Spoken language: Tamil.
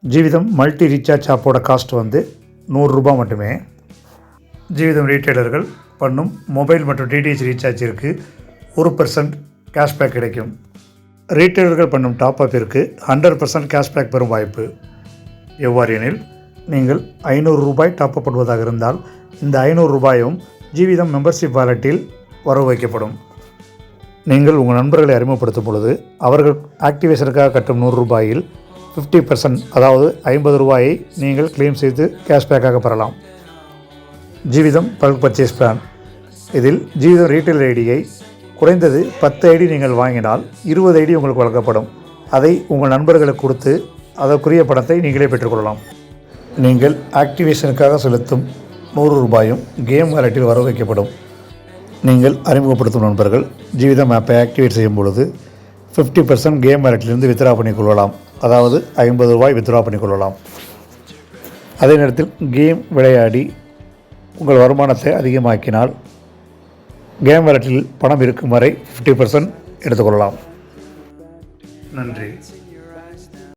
ஜீவிதம் மல்டி ரீசார்ஜ் ஆப்போட காஸ்ட் வந்து ₹100 மட்டுமே. ஜீவிதம் ரீட்டைலர்கள் பண்ணும் மொபைல் மற்றும் டிடிஹெச் ரீசார்ஜிற்கு 1% கேஷ்பேக் கிடைக்கும். ரீட்டைலர்கள் பண்ணும் டாப் அப்பிற்கு 100% கேஷ்பேக் பெறும் வாய்ப்பு. எவ்வாறு எனில், நீங்கள் ₹500 டாப் அப் பண்ணுவதாக இருந்தால் இந்த ₹500 ஜீவிதம் மெம்பர்ஷிப் வாலெட்டில் வரவு வைக்கப்படும். நீங்கள் உங்கள் நண்பர்களை அறிமுகப்படுத்தும் பொழுது அவர்கள் ஆக்டிவேஷனுக்காக கட்டும் ₹100 50%, அதாவது ₹50 நீங்கள் கிளைம் செய்து கேஷ்பேக்காக பெறலாம். Jeevitham bulk purchase plan. இதில் ஜீவிதம் ரீட்டைல் ஐடியை குறைந்தது 10 ஐடி நீங்கள் வாங்கினால் 20 ஐடி உங்களுக்கு வழங்கப்படும். அதை உங்கள் நண்பர்களுக்கு கொடுத்து அதற்குரிய பணத்தை நீங்களே பெற்றுக்கொள்ளலாம். நீங்கள் ஆக்டிவேஷனுக்காக செலுத்தும் ₹100 கேம் வாலெட்டில் வர வைக்கப்படும். நீங்கள் அறிமுகப்படுத்தும் நண்பர்கள் ஜீவிதம் ஆப்பை ஆக்டிவேட் செய்யும் பொழுது 50% கேம் வாலெட்டிலிருந்து வித்ட்ரா பண்ணிக்கொள்ளலாம். அதாவது ₹50 வித்ட்ரா பண்ணிக்கொள்ளலாம். அதே நேரத்தில் கேம் விளையாடி உங்கள் வருமானத்தை அதிகமாக்கினால் கேம் வாலெட்டில் பணம் இருக்கும் வரை 50% எடுத்துக்கொள்ளலாம். நன்றி.